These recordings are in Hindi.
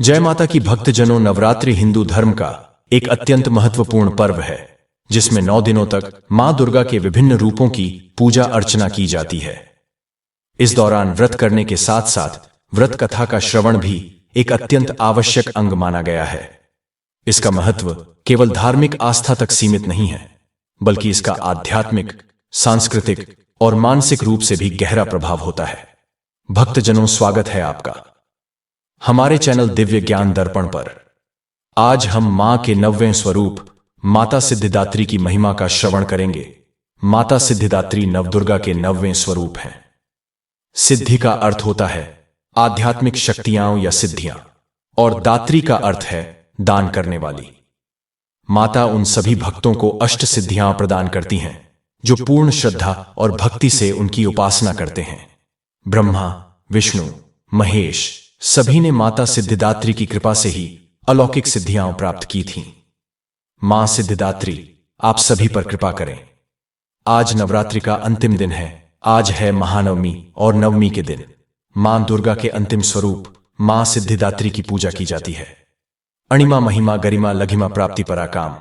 जय माता की भक्तजनों, नवरात्रि हिंदू धर्म का एक अत्यंत महत्वपूर्ण पर्व है जिसमें 9 दिनों तक मां दुर्गा के विभिन्न रूपों की पूजा अर्चना की जाती है। इस दौरान व्रत करने के साथ साथ व्रत कथा का श्रवण भी एक अत्यंत आवश्यक अंग माना गया है। इसका महत्व केवल धार्मिक आस्था तक सीमित नहीं है, बल्कि इसका आध्यात्मिक, सांस्कृतिक और मानसिक रूप से भी गहरा प्रभाव होता है। भक्तजनों, स्वागत है आपका हमारे चैनल दिव्य ज्ञान दर्पण पर। आज हम मां के 9वें स्वरूप माता सिद्धिदात्री की महिमा का श्रवण करेंगे। माता सिद्धिदात्री नवदुर्गा के 9वें स्वरूप हैं। सिद्धि का अर्थ होता है आध्यात्मिक शक्तियां या सिद्धियां, और दात्री का अर्थ है दान करने वाली। माता उन सभी भक्तों को अष्ट सिद्धियां प्रदान करती हैं जो पूर्ण श्रद्धा और भक्ति से उनकी उपासना करते हैं। ब्रह्मा, विष्णु, महेश सभी ने माता सिद्धिदात्री की कृपा से ही अलौकिक सिद्धियां प्राप्त की थीं। मां सिद्धिदात्री आप सभी पर कृपा करें। आज नवरात्रि का अंतिम दिन है। आज है महानवमी और नवमी के दिन मां दुर्गा के अंतिम स्वरूप मां सिद्धिदात्री की पूजा की जाती है। अणिमा, महिमा, गरिमा, लघिमा, प्राप्ति, पराकाम,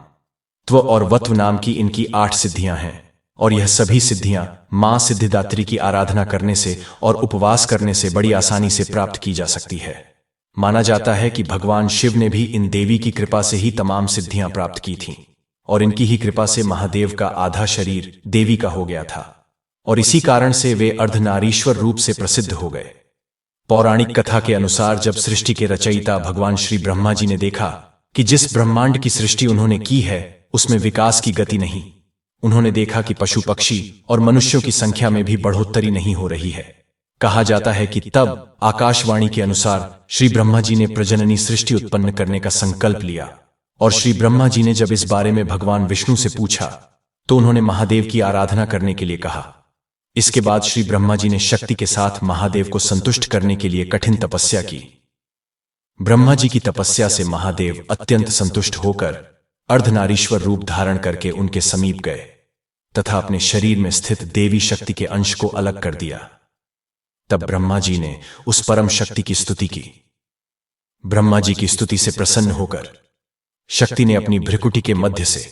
त्व और वत्व नाम की इनकी 8 सिद्धियां हैं, और यह सभी सिद्धियां मां सिद्धिदात्री की आराधना करने से और उपवास करने से बड़ी आसानी से प्राप्त की जा सकती है। माना जाता है कि भगवान शिव ने भी इन देवी की कृपा से ही तमाम सिद्धियां प्राप्त की थीं, और इनकी ही कृपा से महादेव का आधा शरीर देवी का हो गया था, और इसी कारण से वे अर्धनारीश्वर रूप से प्रसिद्ध हो गए। पौराणिक कथा के अनुसार जब सृष्टि के रचयिता भगवान श्री ब्रह्मा जी ने देखा कि जिस ब्रह्मांड की सृष्टि उन्होंने की है उसमें विकास की गति नहीं, उन्होंने देखा कि पशु पक्षी और मनुष्यों की संख्या में भी बढ़ोतरी नहीं हो रही है। कहा जाता है कि तब आकाशवाणी के अनुसार श्री ब्रह्मा जी ने प्रजननी सृष्टि उत्पन्न करने का संकल्प लिया, और श्री ब्रह्मा जी ने जब इस बारे में भगवान विष्णु से पूछा तो उन्होंने महादेव की आराधना करने के लिए कहा। इसके बाद श्री ब्रह्मा जी ने शक्ति के साथ महादेव को संतुष्ट करने के लिए कठिन तपस्या की। ब्रह्मा जी की तपस्या से महादेव अत्यंत संतुष्ट होकर अर्धनारीश्वर रूप धारण करके उनके समीप गए तथा अपने शरीर में स्थित देवी शक्ति के अंश को अलग कर दिया। तब ब्रह्मा जी ने उस परम शक्ति की स्तुति की। ब्रह्मा जी की स्तुति से प्रसन्न होकर शक्ति ने अपनी भ्रिकुटी के मध्य से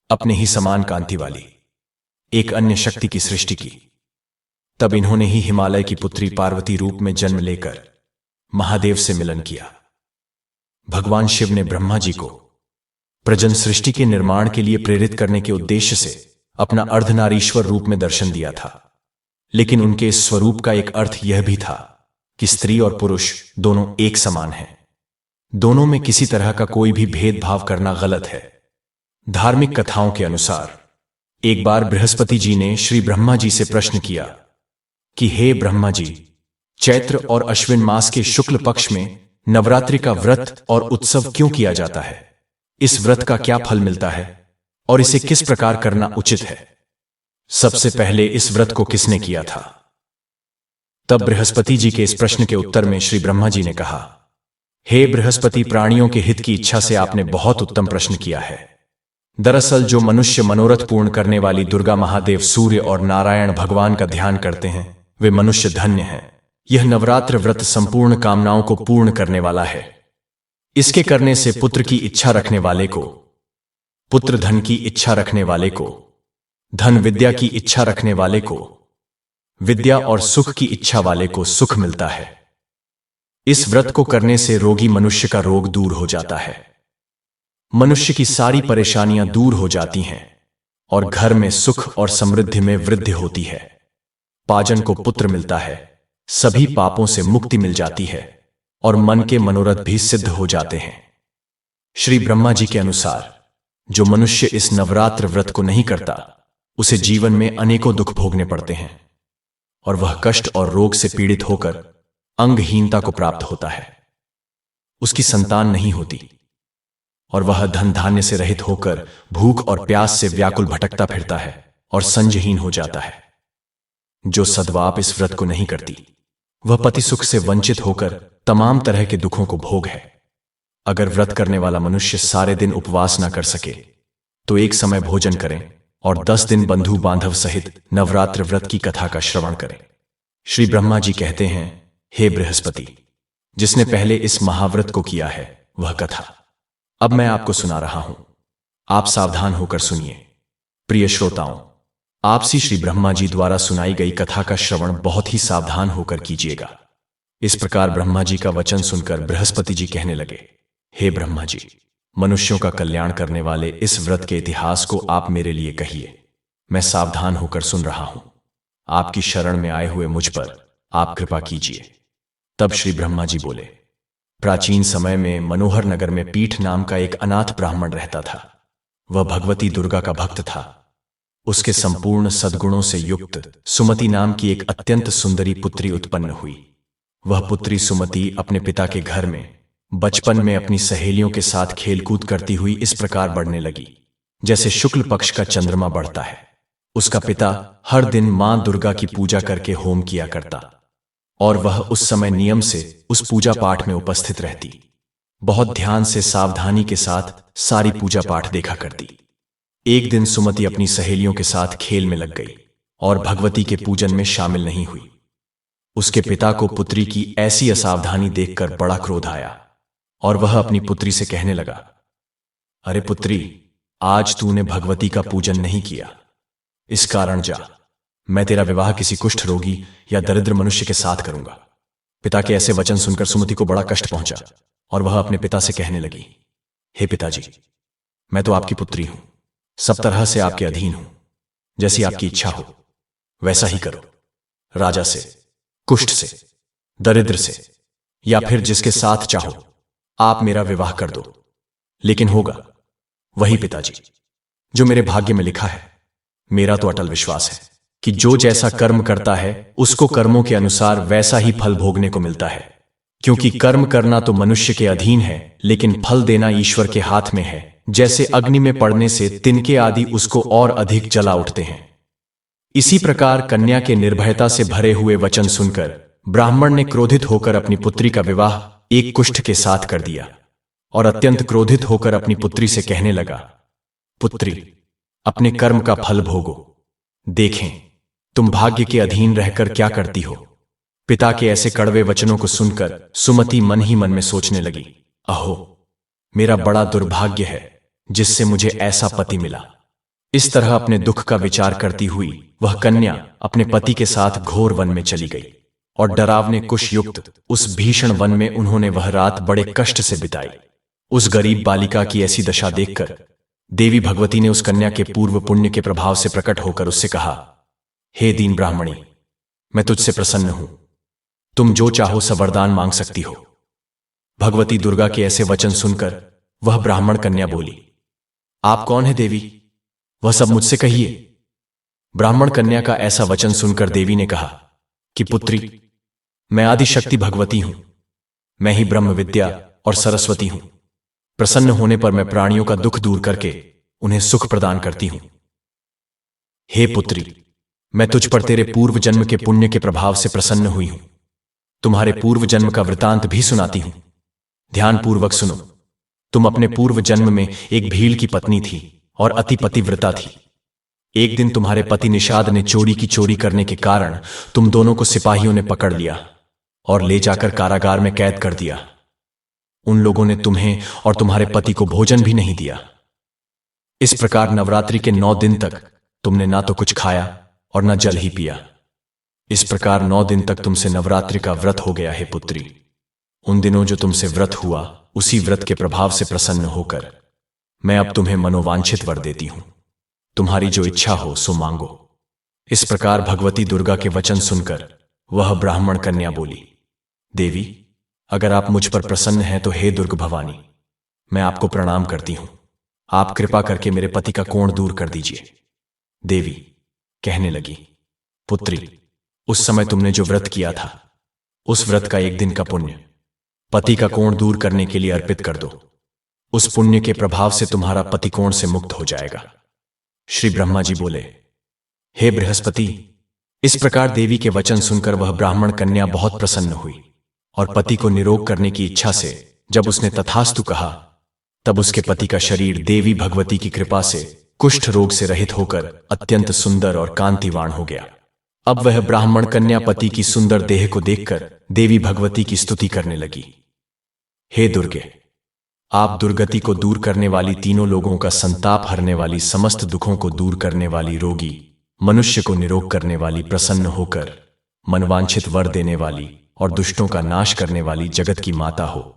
अपने ही समान कांति वाली एक अन्य शक्ति की सृष्टि की। तब इन्होंने ही हिमालय की पुत्री पार्वती रूप में जन्म लेकर महादेव से मिलन किया। भगवान शिव ने ब्रह्मा जी को प्रजन सृष्टि के निर्माण के लिए प्रेरित करने के उद्देश्य से अपना अर्धनारीश्वर रूप में दर्शन दिया था, लेकिन उनके इस स्वरूप का एक अर्थ यह भी था कि स्त्री और पुरुष दोनों एक समान हैं। दोनों में किसी तरह का कोई भी भेदभाव करना गलत है। धार्मिक कथाओं के अनुसार एक बार बृहस्पति जी ने श्री ब्रह्मा जी से प्रश्न किया कि हे ब्रह्मा जी, चैत्र और अश्विन मास के शुक्ल पक्ष में नवरात्रि का व्रत और उत्सव क्यों किया जाता है? इस व्रत का क्या फल मिलता है और इसे किस प्रकार करना उचित है? सबसे पहले इस व्रत को किसने किया था? तब बृहस्पति जी के इस प्रश्न के उत्तर में श्री ब्रह्मा जी ने कहा, हे बृहस्पति, प्राणियों के हित की इच्छा से आपने बहुत उत्तम प्रश्न किया है। दरअसल जो मनुष्य मनोरथ पूर्ण करने वाली दुर्गा, महादेव, सूर्य और नारायण भगवान का ध्यान करते हैं वे मनुष्य धन्य हैं। यह नवरात्र व्रत संपूर्ण कामनाओं को पूर्ण करने वाला है। इसके करने से पुत्र की इच्छा रखने वाले को पुत्र, धन की इच्छा रखने वाले को धन, विद्या की इच्छा रखने वाले को विद्या, और सुख की इच्छा वाले को सुख मिलता है। इस व्रत को करने से रोगी मनुष्य का रोग दूर हो जाता है, मनुष्य की सारी परेशानियां दूर हो जाती हैं, और घर में सुख और समृद्धि में वृद्धि होती है। पाजन को पुत्र मिलता है, सभी पापों से मुक्ति मिल जाती है, और मन के मनोरथ भी सिद्ध हो जाते हैं। श्री ब्रह्मा जी के अनुसार जो मनुष्य इस नवरात्र व्रत को नहीं करता उसे जीवन में अनेकों दुख भोगने पड़ते हैं, और वह कष्ट और रोग से पीड़ित होकर अंगहीनता को प्राप्त होता है। उसकी संतान नहीं होती, और वह धन धान्य से रहित होकर भूख और प्यास से व्याकुल भटकता फिरता है और संजहीन हो जाता है। जो सद्वाप इस व्रत को नहीं करती वह पति सुख से वंचित होकर तमाम तरह के दुखों को भोग है। अगर व्रत करने वाला मनुष्य सारे दिन उपवास न कर सके तो एक समय भोजन करें और 10 दिन बंधु बांधव सहित नवरात्र व्रत की कथा का श्रवण करें। श्री ब्रह्मा जी कहते हैं, हे बृहस्पति, जिसने पहले इस महाव्रत को किया है वह कथा अब मैं आपको सुना रहा हूं। आप सावधान होकर सुनिए। प्रिय श्रोताओं, आपसी श्री ब्रह्मा जी द्वारा सुनाई गई कथा का श्रवण बहुत ही सावधान होकर कीजिएगा। इस प्रकार ब्रह्मा जी का वचन सुनकर बृहस्पति जी कहने लगे, हे ब्रह्मा जी, मनुष्यों का कल्याण करने वाले इस व्रत के इतिहास को आप मेरे लिए कहिए। मैं सावधान होकर सुन रहा हूं। आपकी शरण में आए हुए मुझ पर आप कृपा कीजिए। तब श्री ब्रह्मा जी बोले, प्राचीन समय में मनोहर नगर में पीठ नाम का एक अनाथ ब्राह्मण रहता था। वह भगवती दुर्गा का भक्त था। उसके संपूर्ण सद्गुणों से युक्त सुमति नाम की एक अत्यंत सुंदरी पुत्री उत्पन्न हुई। वह पुत्री सुमति अपने पिता के घर में बचपन में अपनी सहेलियों के साथ खेलकूद करती हुई इस प्रकार बढ़ने लगी जैसे शुक्ल पक्ष का चंद्रमा बढ़ता है। उसका पिता हर दिन मां दुर्गा की पूजा करके होम किया करता और वह उस समय नियम से उस पूजा पाठ में उपस्थित रहती। बहुत ध्यान से सावधानी के साथ सारी पूजा पाठ देखा करती। एक दिन सुमति अपनी सहेलियों के साथ खेल में लग गई और भगवती के पूजन में शामिल नहीं हुई। उसके पिता को पुत्री की ऐसी असावधानी देखकर बड़ा क्रोध आया और वह अपनी पुत्री से कहने लगा, अरे पुत्री, आज तूने भगवती का पूजन नहीं किया, इस कारण जा, मैं तेरा विवाह किसी कुष्ठ रोगी या दरिद्र मनुष्य के साथ करूंगा। पिता के ऐसे वचन सुनकर सुमति को बड़ा कष्ट पहुंचा और वह अपने पिता से कहने लगी, हे पिताजी, मैं तो आपकी पुत्री हूं, सब तरह से आपके अधीन हूं। जैसी आपकी इच्छा हो वैसा ही करो। राजा से, कुष्ठ से, दरिद्र से या फिर जिसके साथ चाहो आप मेरा विवाह कर दो, लेकिन होगा वही पिताजी जो मेरे भाग्य में लिखा है। मेरा तो अटल विश्वास है कि जो जैसा कर्म करता है उसको कर्मों के अनुसार वैसा ही फल भोगने को मिलता है, क्योंकि कर्म करना तो मनुष्य के अधीन है लेकिन फल देना ईश्वर के हाथ में है। जैसे अग्नि में पड़ने से तिनके आदि उसको और अधिक जला उठते हैं, इसी प्रकार कन्या के निर्भयता से भरे हुए वचन सुनकर ब्राह्मण ने क्रोधित होकर अपनी पुत्री का विवाह एक कुष्ठ के साथ कर दिया और अत्यंत क्रोधित होकर अपनी पुत्री से कहने लगा, पुत्री, अपने कर्म का फल भोगो। देखें तुम भाग्य के अधीन रहकर क्या करती हो। पिता के ऐसे कड़वे वचनों को सुनकर सुमति मन ही मन में सोचने लगी, अहो, मेरा बड़ा दुर्भाग्य है जिससे मुझे ऐसा पति मिला। इस तरह अपने दुख का विचार करती हुई वह कन्या अपने पति के साथ घोर वन में चली गई और डरावने कुश युक्त उस भीषण वन में उन्होंने वह रात बड़े कष्ट से बिताई। उस गरीब बालिका की ऐसी दशा देखकर देवी भगवती ने उस कन्या के पूर्व पुण्य के प्रभाव से प्रकट होकर उससे कहा, हे दीन ब्राह्मणी, मैं तुझसे प्रसन्न हूं, तुम जो चाहो सब वरदान मांग सकती हो। भगवती दुर्गा के ऐसे वचन सुनकर वह ब्राह्मण कन्या बोली, आप कौन है देवी, वह सब मुझसे कहिए। ब्राह्मण कन्या का ऐसा वचन सुनकर देवी ने कहा कि पुत्री, मैं आदिशक्ति भगवती हूं, मैं ही ब्रह्म विद्या और सरस्वती हूं। प्रसन्न होने पर मैं प्राणियों का दुख दूर करके उन्हें सुख प्रदान करती हूं। हे पुत्री, मैं तुझ पर तेरे पूर्व जन्म के पुण्य के प्रभाव से प्रसन्न हुई हूं। तुम्हारे पूर्व जन्म का वृतांत भी सुनाती हूं, ध्यानपूर्वक सुनो। तुम अपने पूर्व जन्म में एक भील की पत्नी थी और अति पतिव्रता थी। एक दिन तुम्हारे पति निषाद ने चोरी करने के कारण तुम दोनों को सिपाहियों ने पकड़ लिया और ले जाकर कारागार में कैद कर दिया। उन लोगों ने तुम्हें और तुम्हारे पति को भोजन भी नहीं दिया। इस प्रकार नवरात्रि के 9 दिन तक तुमने ना तो कुछ खाया और न जल ही पिया। इस प्रकार 9 दिन तक तुमसे नवरात्रि का व्रत हो गया है पुत्री। उन दिनों जो तुमसे व्रत हुआ उसी व्रत के प्रभाव से प्रसन्न होकर मैं अब तुम्हें मनोवांछित वर देती हूं। तुम्हारी जो इच्छा हो सो मांगो। इस प्रकार भगवती दुर्गा के वचन सुनकर वह ब्राह्मण कन्या बोली, देवी, अगर आप मुझ पर प्रसन्न हैं तो हे दुर्ग भवानी, मैं आपको प्रणाम करती हूं। आप कृपा करके मेरे पति का कोढ़ दूर कर दीजिए। देवी कहने लगी, पुत्री, उस समय तुमने जो व्रत किया था उस व्रत का एक दिन का पुण्य पति का कोढ़ दूर करने के लिए अर्पित कर दो। उस पुण्य के प्रभाव से तुम्हारा पति कोढ़ से मुक्त हो जाएगा। श्री ब्रह्मा जी बोले, हे बृहस्पति। इस प्रकार देवी के वचन सुनकर वह ब्राह्मण कन्या बहुत प्रसन्न हुई और पति को निरोग करने की इच्छा से जब उसने तथास्तु कहा तब उसके पति का शरीर देवी भगवती की कृपा से कुष्ठ रोग से रहित होकर अत्यंत सुंदर और कांतिवान हो गया। अब वह ब्राह्मण कन्या पति की सुंदर देह को देखकर देवी भगवती की स्तुति करने लगी। हे दुर्गे, आप दुर्गति को दूर करने वाली, तीनों लोगों का संताप हरने वाली, समस्त दुखों को दूर करने वाली, रोगी मनुष्य को निरोग करने वाली, प्रसन्न होकर मनवांछित वर देने वाली और दुष्टों का नाश करने वाली जगत की माता हो।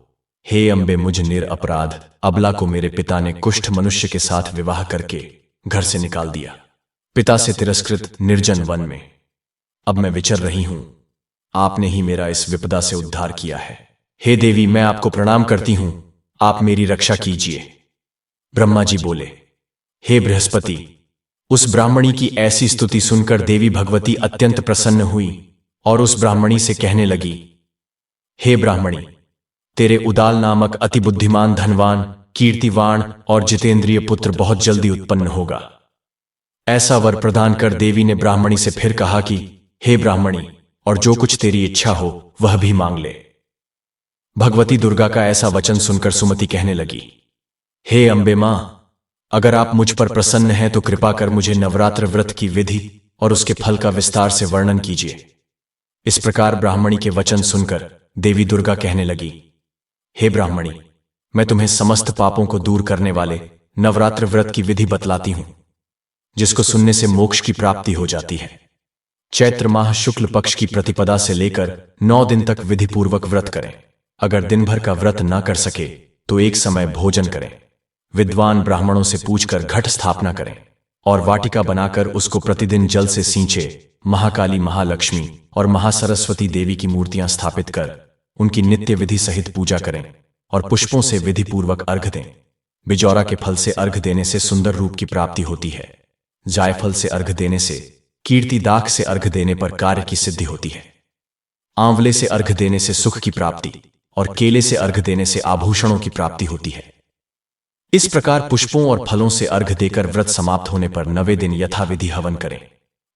हे अम्बे, मुझ निरपराध अबला को मेरे पिता ने कुष्ठ मनुष्य के साथ विवाह करके घर से निकाल दिया। पिता से तिरस्कृत निर्जन वन में अब मैं विचर रही हूं। आपने ही मेरा इस विपदा से उद्धार किया है। हे देवी, मैं आपको प्रणाम करती हूं, आप मेरी रक्षा कीजिए। ब्रह्मा जी बोले, हे बृहस्पति। उस ब्राह्मणी की ऐसी स्तुति सुनकर देवी भगवती अत्यंत प्रसन्न हुई और उस ब्राह्मणी से कहने लगी, हे ब्राह्मणी, तेरे उदाल नामक अति बुद्धिमान, धनवान, कीर्तिवान और जितेंद्रिय पुत्र बहुत जल्दी उत्पन्न होगा। ऐसा वर प्रदान कर देवी ने ब्राह्मणी से फिर कहा कि हे ब्राह्मणी, और जो कुछ तेरी इच्छा हो वह भी मांग ले। भगवती दुर्गा का ऐसा वचन सुनकर सुमति कहने लगी, हे अम्बे मां, अगर आप मुझ पर प्रसन्न हैं तो कृपा कर मुझे नवरात्र व्रत की विधि और उसके फल का विस्तार से वर्णन कीजिए। इस प्रकार ब्राह्मणी के वचन सुनकर देवी दुर्गा कहने लगी, हे ब्राह्मणी, मैं तुम्हें समस्त पापों को दूर करने वाले नवरात्र व्रत की विधि बतलाती हूं, जिसको सुनने से मोक्ष की प्राप्ति हो जाती है। चैत्र माह शुक्ल पक्ष की प्रतिपदा से लेकर 9 दिन तक विधिपूर्वक व्रत करें। अगर दिन भर का व्रत ना कर सके तो एक समय भोजन करें। विद्वान ब्राह्मणों से पूछकर घट स्थापना करें और वाटिका बनाकर उसको प्रतिदिन जल से सींचे। महाकाली, महालक्ष्मी और महासरस्वती देवी की मूर्तियां स्थापित कर उनकी नित्य विधि सहित पूजा करें और पुष्पों से विधिपूर्वक अर्घ दें। बिजौरा के फल से अर्घ देने से सुंदर रूप की प्राप्ति होती है। जायफल से अर्घ देने से, कीर्ति दाख से अर्घ देने पर कार्य की सिद्धि होती है। आंवले से अर्घ देने से सुख की प्राप्ति और केले से अर्घ देने से आभूषणों की प्राप्ति होती है। इस प्रकार पुष्पों और फलों से अर्घ देकर व्रत समाप्त होने पर 9वें दिन यथाविधि हवन करें।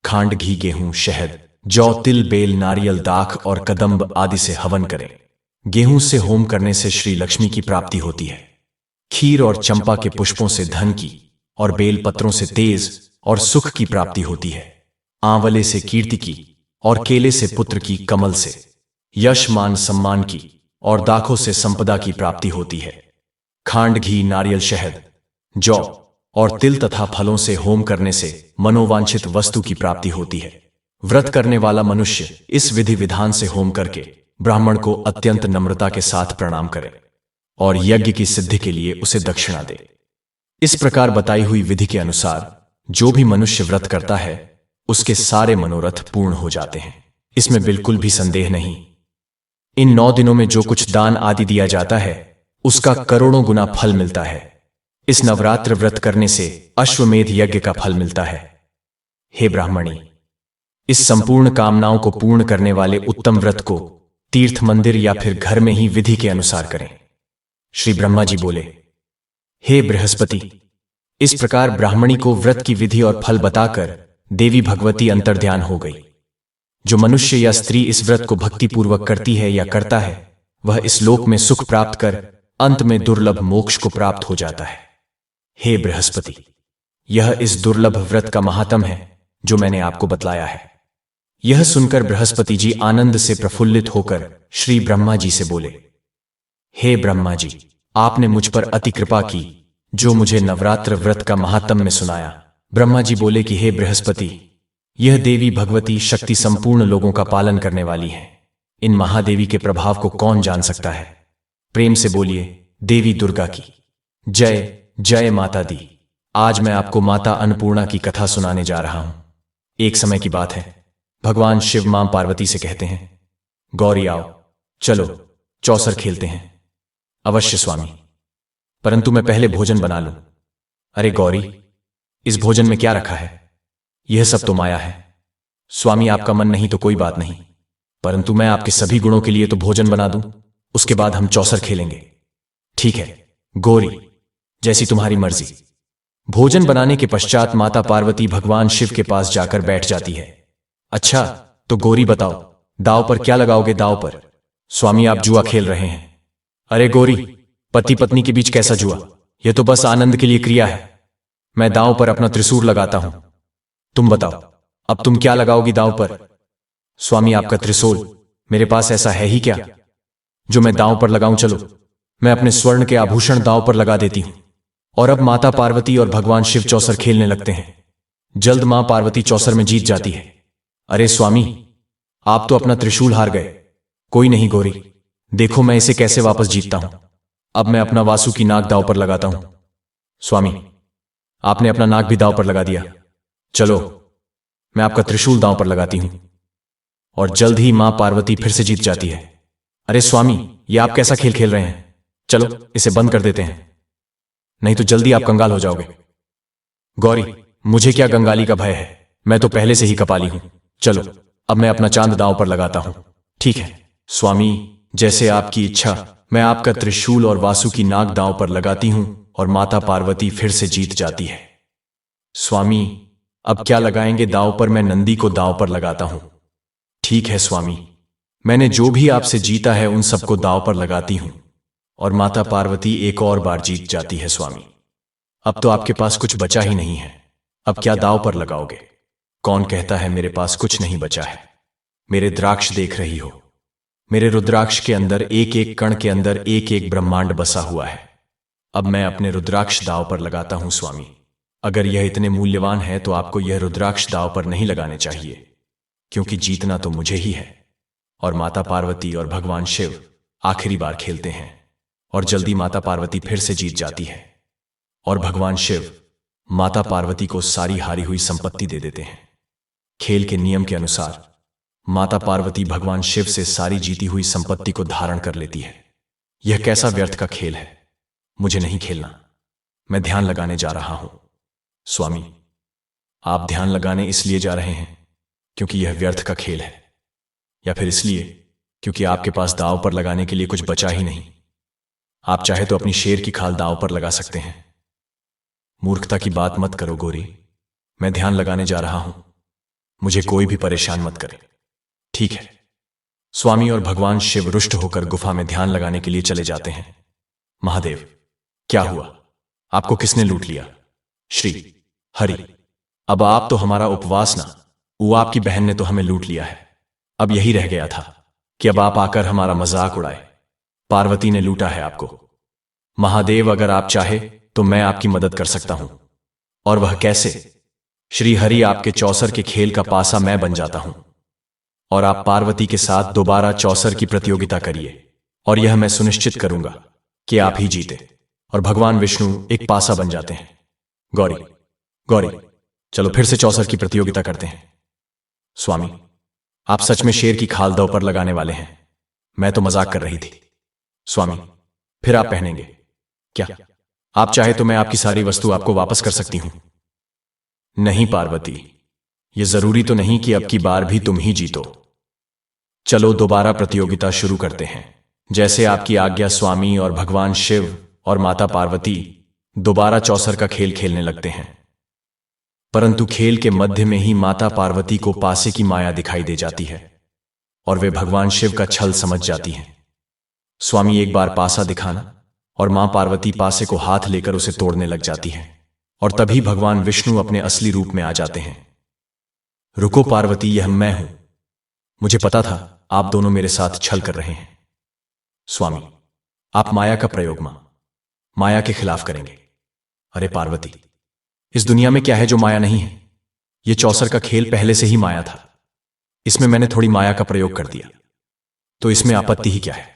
खांड, घी, गेहूं, शहद, जौ, तिल, बेल, नारियल, दाख और कदम्ब आदि से हवन करें। गेहूं से होम करने से श्री लक्ष्मी की प्राप्ति होती है। खीर और चंपा के पुष्पों से धन की और बेल पत्रों से तेज और सुख की प्राप्ति होती है। आंवले से कीर्ति की और केले से पुत्र की, कमल से यश, मान, सम्मान की और दाखों से संपदा की प्राप्ति होती है। खांड, घी, नारियल, शहद, जौ और तिल तथा फलों से होम करने से मनोवांछित वस्तु की प्राप्ति होती है। व्रत करने वाला मनुष्य इस विधि विधान से होम करके ब्राह्मण को अत्यंत नम्रता के साथ प्रणाम करे और यज्ञ की सिद्धि के लिए उसे दक्षिणा दे। इस प्रकार बताई हुई विधि के अनुसार जो भी मनुष्य व्रत करता है उसके सारे मनोरथ पूर्ण हो जाते हैं। इसमें बिल्कुल भी संदेह नहीं। इन 9 दिनों में जो कुछ दान आदि दिया जाता है उसका करोड़ों गुना फल मिलता है। इस नवरात्र व्रत करने से अश्वमेध यज्ञ का फल मिलता है। हे ब्राह्मणी, इस संपूर्ण कामनाओं को पूर्ण करने वाले उत्तम व्रत को तीर्थ, मंदिर या फिर घर में ही विधि के अनुसार करें। श्री ब्रह्मा जी बोले, हे बृहस्पति। इस प्रकार ब्राह्मणी को व्रत की विधि और फल बताकर देवी भगवती अंतर्ध्यान हो गई। जो मनुष्य या स्त्री इस व्रत को भक्तिपूर्वक करती है या करता है वह इस लोक में सुख प्राप्त कर अंत में दुर्लभ मोक्ष को प्राप्त हो जाता है। हे बृहस्पति, यह इस दुर्लभ व्रत का महात्म है जो मैंने आपको बतलाया है। यह सुनकर बृहस्पति जी आनंद से प्रफुल्लित होकर श्री ब्रह्मा जी से बोले, हे ब्रह्मा जी, आपने मुझ पर अति कृपा की जो मुझे नवरात्र व्रत का महात्म में सुनाया। ब्रह्मा जी बोले कि हे बृहस्पति, यह देवी भगवती शक्ति संपूर्ण लोगों का पालन करने वाली है। इन महादेवी के प्रभाव को कौन जान सकता है। प्रेम से बोलिए देवी दुर्गा की जय। जय माता दी। आज मैं आपको माता अन्नपूर्णा की कथा सुनाने जा रहा हूं। एक समय की बात है, भगवान शिव मां पार्वती से कहते हैं, गौरी आओ, चलो चौसर खेलते हैं। अवश्य स्वामी, परंतु मैं पहले भोजन बना लूं। अरे गौरी, इस भोजन में क्या रखा है? यह सब तो माया है। स्वामी, आपका मन नहीं तो कोई बात नहीं, परंतु मैं आपके सभी गुणों के लिए तो भोजन बना दूं, उसके बाद हम चौसर खेलेंगे। ठीक है गौरी, जैसी तुम्हारी मर्जी। भोजन बनाने के पश्चात माता पार्वती भगवान शिव के पास जाकर बैठ जाती है। अच्छा, तो गौरी बताओ, दांव पर क्या लगाओगे? दांव पर? स्वामी, आप जुआ खेल रहे हैं। अरे गौरी, पति पत्नी के बीच कैसा जुआ? यह तो बस आनंद के लिए क्रिया है। मैं दांव पर अपना त्रिशूल लगाता हूं। तुम बताओ, अब तुम क्या लगाओगी दांव पर? स्वामी, आपका त्रिशूल मेरे पास ऐसा है ही क्या जो मैं दांव पर लगाऊं? चलो, मैं अपने स्वर्ण के आभूषण दांव पर लगा देती हूं। और अब माता पार्वती और भगवान शिव चौसर खेलने लगते हैं। जल्द मां पार्वती चौसर में जीत जाती है। अरे स्वामी, आप तो अपना त्रिशूल हार गए। कोई नहीं गौरी, देखो मैं इसे कैसे वापस जीतता हूं। अब मैं अपना वासुकी नाग दांव पर लगाता हूं। स्वामी, आपने अपना नाग भी दांव पर लगा दिया। चलो, मैं आपका त्रिशूल दांव पर लगाती हूं। और जल्द ही मां पार्वती फिर से जीत जाती है। अरे स्वामी, ये आप कैसा खेल खेल रहे हैं? चलो, इसे बंद कर देते हैं, नहीं तो जल्दी आप कंगाल हो जाओगे। गौरी, मुझे क्या कंगाली का भय है, मैं तो पहले से ही कपाली हूं। चलो, अब मैं अपना चांद दांव पर लगाता हूं। ठीक है स्वामी, जैसे आपकी इच्छा। मैं आपका त्रिशूल और वासुकी नाग दांव पर लगाती हूं और माता पार्वती फिर से जीत जाती है। स्वामी, अब क्या लगाएंगे दांव पर? मैं नंदी को दांव पर लगाता हूं। ठीक है स्वामी, मैंने जो भी आपसे जीता है उन सबको दांव पर लगाती हूं और माता पार्वती एक और बार जीत जाती है। स्वामी, अब तो आपके पास कुछ बचा ही नहीं है। अब क्या दांव पर लगाओगे? कौन कहता है मेरे पास कुछ नहीं बचा है? मेरे द्राक्ष देख रही हो, मेरे रुद्राक्ष के अंदर एक एक कण के अंदर एक एक ब्रह्मांड बसा हुआ है। अब मैं अपने रुद्राक्ष दांव पर लगाता हूं। स्वामी, अगर यह इतने मूल्यवान है तो आपको यह रुद्राक्ष दांव पर नहीं लगाने चाहिए, क्योंकि जीतना तो मुझे ही है। और माता पार्वती और भगवान शिव आखिरी बार खेलते हैं और जल्दी माता पार्वती फिर से जीत जाती है और भगवान शिव माता पार्वती को सारी हारी हुई संपत्ति दे देते हैं। खेल के नियम के अनुसार माता पार्वती भगवान शिव से सारी जीती हुई संपत्ति को धारण कर लेती है। यह कैसा व्यर्थ का खेल है, मुझे नहीं खेलना। मैं ध्यान लगाने जा रहा हूं। स्वामी, आप ध्यान लगाने इसलिए जा रहे हैं क्योंकि यह व्यर्थ का खेल है, या फिर इसलिए क्योंकि आपके पास दांव पर लगाने के लिए कुछ बचा ही नहीं? आप चाहे तो अपनी शेर की खाल दांव पर लगा सकते हैं। मूर्खता की बात मत करो गौरी, मैं ध्यान लगाने जा रहा हूं, मुझे कोई भी परेशान मत करे। ठीक है। स्वामी और भगवान शिव रुष्ट होकर गुफा में ध्यान लगाने के लिए चले जाते हैं। महादेव, क्या हुआ? आपको किसने लूट लिया? श्री हरि, अब आप तो हमारा उपवास ना, वो आपकी बहन ने तो हमें लूट लिया है। अब यही रह गया था कि अब आप आकर हमारा मजाक उड़ाए। पार्वती ने लूटा है आपको। महादेव, अगर आप चाहे तो मैं आपकी मदद कर सकता हूं। और वह कैसे? श्री हरि, आपके चौसर के खेल का पासा मैं बन जाता हूं और आप पार्वती के साथ दोबारा चौसर की प्रतियोगिता करिए और यह मैं सुनिश्चित करूंगा कि आप ही जीते और भगवान विष्णु एक पासा बन जाते हैं। गौरी, गौरी, चलो फिर से चौसर की प्रतियोगिता करते हैं। स्वामी, आप सच में शेर की खाल दांव पर लगाने वाले हैं? मैं तो मजाक कर रही थी। स्वामी, फिर आप पहनेंगे क्या? आप चाहे तो मैं आपकी सारी वस्तु आपको वापस कर सकती हूं। नहीं पार्वती, यह जरूरी तो नहीं कि अब की बार भी तुम ही जीतो। चलो दोबारा प्रतियोगिता शुरू करते हैं। जैसे आपकी आज्ञा स्वामी। और भगवान शिव और माता पार्वती दोबारा चौसर का खेल खेलने लगते हैं। परंतु खेल के मध्य में ही माता पार्वती को पासे की माया दिखाई दे जाती है और वे भगवान शिव का छल समझ जाती हैं। स्वामी, एक बार पासा दिखाना। और मां पार्वती पासे को हाथ लेकर उसे तोड़ने लग जाती है और तभी भगवान विष्णु अपने असली रूप में आ जाते हैं। रुको पार्वती, यह मैं हूं। मुझे पता था आप दोनों मेरे साथ छल कर रहे हैं। स्वामी, आप माया का प्रयोग माया के खिलाफ करेंगे। अरे पार्वती, इस दुनिया में क्या है जो माया नहीं है? यह चौसर का खेल पहले से ही माया था, इसमें मैंने थोड़ी माया का प्रयोग कर दिया, तो इसमें आपत्ति ही क्या है?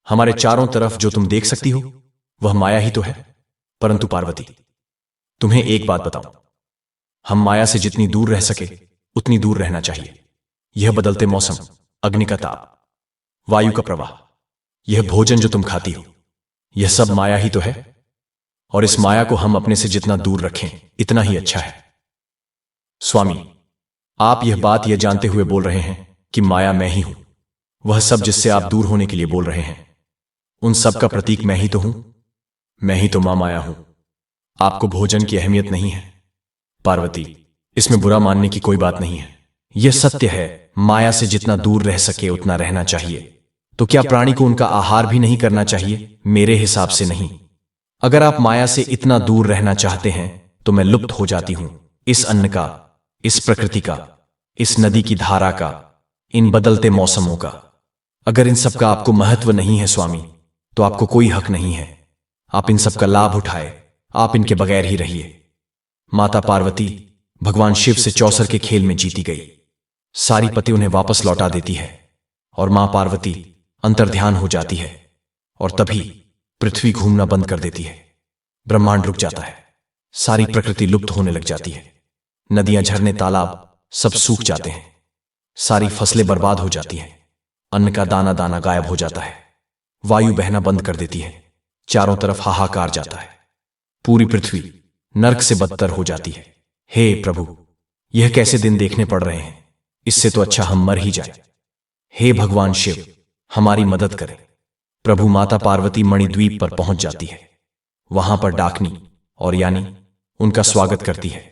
हमारे चारों तरफ जो तुम देख सकती हो वह माया ही तो है। परंतु पार्वती, तुम्हें एक बात बताऊं, हम माया से जितनी दूर रह सके उतनी दूर रहना चाहिए। यह बदलते मौसम, अग्नि का ताप, वायु का प्रवाह, यह भोजन जो तुम खाती हो, यह सब माया ही तो है। और इस माया को हम अपने से जितना दूर रखें इतना ही अच्छा है। स्वामी, आप यह बात यह जानते हुए बोल रहे हैं कि माया मैं ही हूं। वह सब जिससे आप दूर होने के लिए बोल रहे हैं, उन सब का प्रतीक मैं ही तो हूं। मैं ही तो मां माया हूं। आपको भोजन की अहमियत नहीं है। पार्वती, इसमें बुरा मानने की कोई बात नहीं है। यह सत्य है, माया से जितना दूर रह सके उतना रहना चाहिए। तो क्या प्राणी को उनका आहार भी नहीं करना चाहिए? मेरे हिसाब से नहीं। अगर आप माया से इतना दूर रहना चाहते हैं तो मैं लुप्त हो जाती हूं, इस अन्न का, इस प्रकृति का, इस नदी की धारा का, इन बदलते मौसमों का। अगर इन सब का आपको महत्व नहीं है स्वामी, तो आपको कोई हक नहीं है। आप इन सब का लाभ उठाए, आप इनके बगैर ही रहिए। माता पार्वती भगवान शिव से चौसर के खेल में जीती गई सारी पति उन्हें वापस लौटा देती है और मां पार्वती अंतर्ध्यान हो जाती है और तभी पृथ्वी घूमना बंद कर देती है। ब्रह्मांड रुक जाता है, सारी प्रकृति लुप्त होने लग जाती है। नदियां, झरने, तालाब सब सूख जाते हैं, सारी फसलें बर्बाद हो जाती हैं, अन्न का दाना दाना गायब हो जाता है, वायु बहना बंद कर देती है, चारों तरफ हाहाकार जाता है, पूरी पृथ्वी नर्क से बदतर हो जाती है। हे प्रभु, यह कैसे दिन देखने पड़ रहे हैं, इससे तो अच्छा हम मर ही जाए। हे भगवान शिव, हमारी मदद करें। प्रभु माता पार्वती मणिद्वीप पर पहुंच जाती है। वहां पर डाकनी और यानी उनका स्वागत करती है।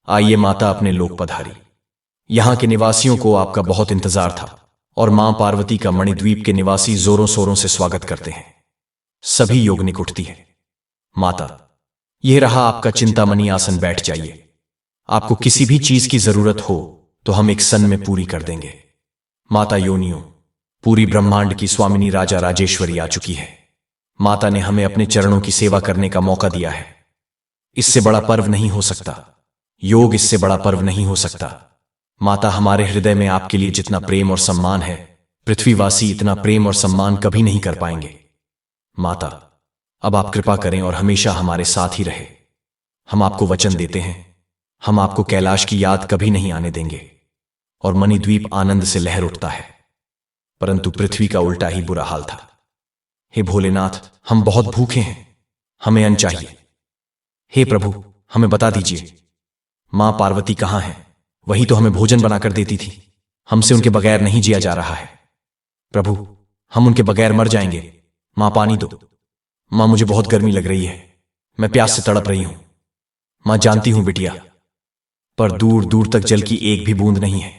आइए माता, अपने लोक पधारी। यहां के निवासियों को आपका बहुत इंतजार था और मां पार्वती का मणिद्वीप के निवासी जोरों शोरों से स्वागत करते हैं। सभी योगनिक उठती है। माता, यह रहा आपका चिंतामणि आसन, बैठ जाइए। आपको किसी भी चीज की जरूरत हो तो हम एक सन में पूरी कर देंगे। माता योनियों, पूरी ब्रह्मांड की स्वामिनी राजा राजेश्वरी आ चुकी है। माता ने हमें अपने चरणों की सेवा करने का मौका दिया है। इससे बड़ा पर्व नहीं हो सकता, योग इससे बड़ा पर्व नहीं हो सकता। माता, हमारे हृदय में आपके लिए जितना प्रेम और सम्मान है, पृथ्वीवासी इतना प्रेम और सम्मान कभी नहीं कर पाएंगे। माता, अब आप कृपा करें और हमेशा हमारे साथ ही रहे। हम आपको वचन देते हैं, हम आपको कैलाश की याद कभी नहीं आने देंगे। और मणिद्वीप आनंद से लहर उठता है, परंतु पृथ्वी का उल्टा ही बुरा हाल था। हे भोलेनाथ, हम बहुत भूखे हैं, हमें अन्न चाहिए। हे प्रभु, हमें बता दीजिए, मां पार्वती कहां है? वही तो हमें भोजन बनाकर देती थी। हमसे उनके बगैर नहीं जिया जा रहा है। प्रभु, हम उनके बगैर मर जाएंगे। मां, पानी दो। मां, मुझे बहुत गर्मी लग रही है, मैं प्यास से तड़प रही हूं। मां, जानती हूं बिटिया, पर दूर दूर तक जल की एक भी बूंद नहीं है।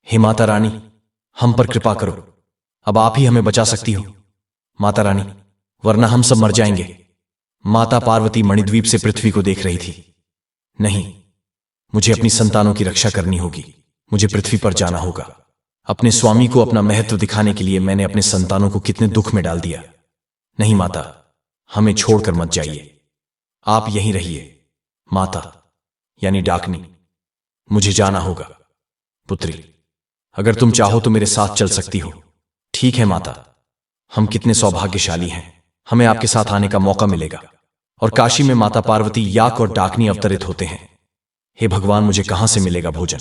हे माता रानी, हम पर कृपा करो, अब आप ही हमें बचा सकती हो। माता रानी, वरना हम सब मर जाएंगे। माता पार्वती मणिद्वीप से पृथ्वी को देख रही थी। नहीं, मुझे अपनी संतानों की रक्षा करनी होगी, मुझे पृथ्वी पर जाना होगा। अपने स्वामी को अपना महत्व दिखाने के लिए मैंने अपने संतानों को कितने दुख में डाल दिया। नहीं माता, हमें छोड़कर मत जाइए, आप यहीं रहिए। माता यानी डाकनी, मुझे जाना होगा। पुत्री, अगर तुम चाहो तो मेरे साथ चल सकती हो। ठीक है माता, हम कितने सौभाग्यशाली हैं, हमें आपके साथ आने का मौका मिलेगा। और काशी में माता पार्वती, याक और डाकनी अवतरित होते हैं। हे भगवान, मुझे कहां से मिलेगा भोजन?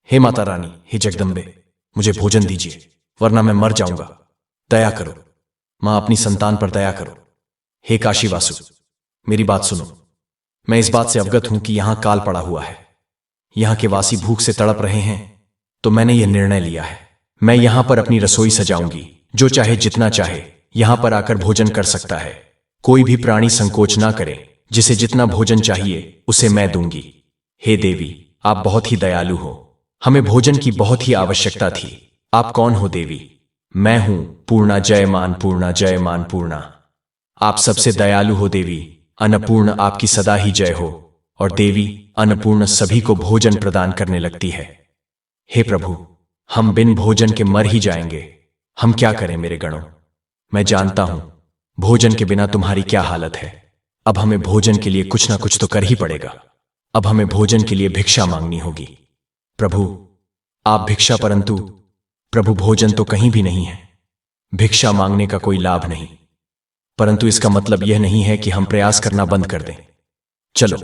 हे माता रानी, हे जगदम्बे, मुझे भोजन दीजिए, वरना मैं मर जाऊंगा। दया करो मां, अपनी संतान पर दया करो। हे काशीवासु, मेरी बात सुनो। मैं इस बात से अवगत हूं कि यहां काल पड़ा हुआ है, यहां के वासी भूख से तड़प रहे हैं, तो मैंने यह निर्णय लिया है, मैं यहां पर अपनी रसोई सजाऊंगी। जो चाहे जितना चाहे यहां पर आकर भोजन कर सकता है। कोई भी प्राणी संकोच ना करे, जिसे जितना भोजन चाहिए उसे मैं दूंगी। हे देवी, आप बहुत ही दयालु हो, हमें भोजन की बहुत ही आवश्यकता थी। आप कौन हो देवी? मैं हूं पूर्णा, जयमान पूर्णा, जयमान पूर्णा। आप सबसे दयालु हो देवी। अन्नपूर्ण, आपकी सदा ही जय हो। और देवी अन्नपूर्ण सभी को भोजन प्रदान करने लगती है। हे प्रभु, हम बिन भोजन के मर ही जाएंगे, हम क्या करें मेरे गणों? मैं जानता हूं भोजन के बिना तुम्हारी क्या हालत है। अब हमें भोजन के लिए कुछ ना कुछ तो कर ही पड़ेगा। अब हमें भोजन के लिए भिक्षा मांगनी होगी। प्रभु, आप भिक्षा, परंतु प्रभु भोजन तो कहीं भी नहीं है। भिक्षा मांगने का कोई लाभ नहीं, परंतु इसका मतलब यह नहीं है कि हम प्रयास करना बंद कर दें। चलो,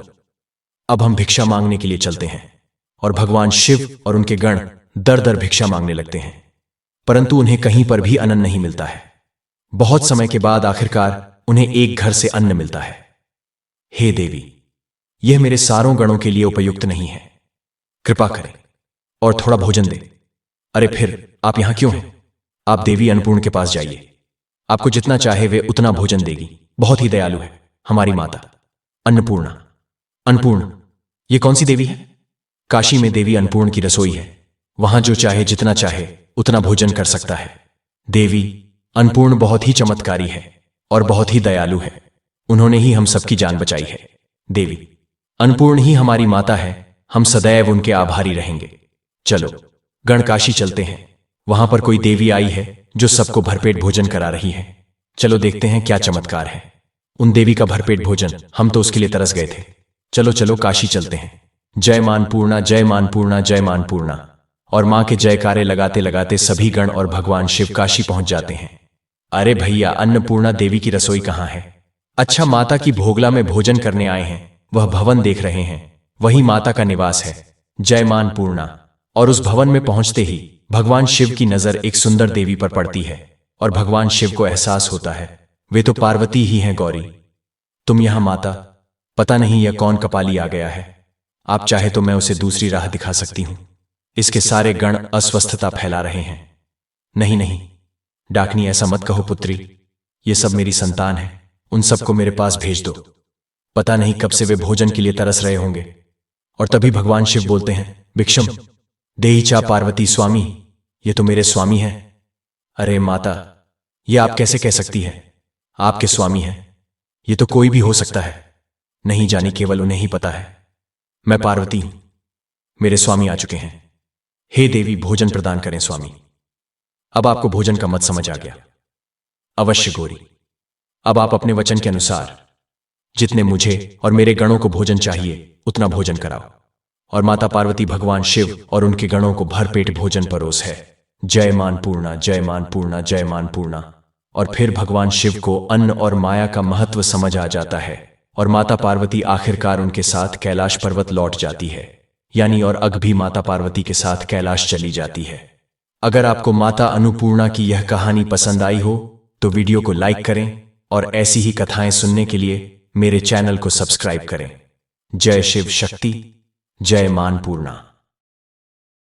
अब हम भिक्षा मांगने के लिए चलते हैं। और भगवान शिव और उनके गण दर दर भिक्षा मांगने लगते हैं, परंतु उन्हें कहीं पर भी अन्न नहीं मिलता है। बहुत समय के बाद आखिरकार उन्हें एक घर से अन्न मिलता है। हे देवी, यह मेरे सारों गणों के लिए उपयुक्त नहीं है, कृपा करें और थोड़ा भोजन दें। अरे फिर आप यहां क्यों हैं? आप देवी अन्नपूर्ण के पास जाइए, आपको जितना चाहे वे उतना भोजन देगी। बहुत ही दयालु है हमारी माता अन्नपूर्णा। अन्नपूर्ण, ये कौन सी देवी है? काशी में देवी अन्नपूर्ण की रसोई है, वहां जो चाहे जितना चाहे उतना भोजन कर सकता है। देवी अन्नपूर्ण बहुत ही चमत्कारी है और बहुत ही दयालु है, उन्होंने ही हम सबकी जान बचाई है। देवी अन्नपूर्ण ही हमारी माता है, हम सदैव उनके आभारी रहेंगे। चलो गण काशी चलते हैं, वहां पर कोई देवी आई है जो सबको भरपेट भोजन करा रही है। चलो देखते हैं क्या चमत्कार है। उन देवी का भरपेट भोजन, हम तो उसके लिए तरस गए थे। चलो चलो काशी चलते हैं। जय मान पूर्णा, जय मान पूर्णा, जय मान पूर्णा। और मां के जयकारे लगाते लगाते सभी गण और भगवान शिव काशी पहुंच जाते हैं। अरे भैया, अन्नपूर्णा देवी की रसोई कहाँ है? अच्छा, माता की भोगला में भोजन करने आए हैं, वह भवन देख रहे हैं, वही माता का निवास है। जय मान पूर्णा। और उस भवन में पहुंचते ही भगवान शिव की नजर एक सुंदर देवी पर पड़ती है और भगवान शिव को एहसास होता है वे तो पार्वती ही हैं। गौरी, तुम यहां माता? पता नहीं यह कौन कपाली आ गया है। आप चाहे तो मैं उसे दूसरी राह दिखा सकती हूं। इसके सारे गण अस्वस्थता फैला रहे हैं। नहीं नहीं डाकनी, ऐसा मत कहो पुत्री, ये सब मेरी संतान है, उन सबको मेरे पास भेज दो। पता नहीं कब से वे भोजन के लिए तरस रहे होंगे। और तभी भगवान शिव बोलते हैं, भिक्षम देहि चा पार्वती स्वामी, ये तो मेरे स्वामी हैं। अरे माता, ये आप कैसे कह सकती है? आपके स्वामी हैं? ये तो कोई भी हो सकता है। नहीं जानी, केवल उन्हें ही पता है। मैं पार्वती हूं, मेरे स्वामी आ चुके हैं। हे देवी, भोजन प्रदान करें स्वामी। अब आपको भोजन का मत समझ आ गया। अवश्य गौरी, अब आप अपने वचन के अनुसार जितने मुझे और मेरे गणों को भोजन चाहिए उतना भोजन कराओ। और माता पार्वती भगवान शिव और उनके गणों को भरपेट भोजन परोस है। जय मान पूर्णा, जय मान पूर्णा, जय मान पूर्णा। और फिर भगवान शिव को अन्न और माया का महत्व समझ आ जाता है और माता पार्वती आखिरकार उनके साथ कैलाश पर्वत लौट जाती है, यानी और अग भी माता पार्वती के साथ कैलाश चली जाती है। अगर आपको माता अन्नपूर्णा की यह कहानी पसंद आई हो तो वीडियो को लाइक करें और ऐसी ही कथाएं सुनने के लिए मेरे चैनल को सब्सक्राइब करें। जय शिव शक्ति, जय मान पूर्णा।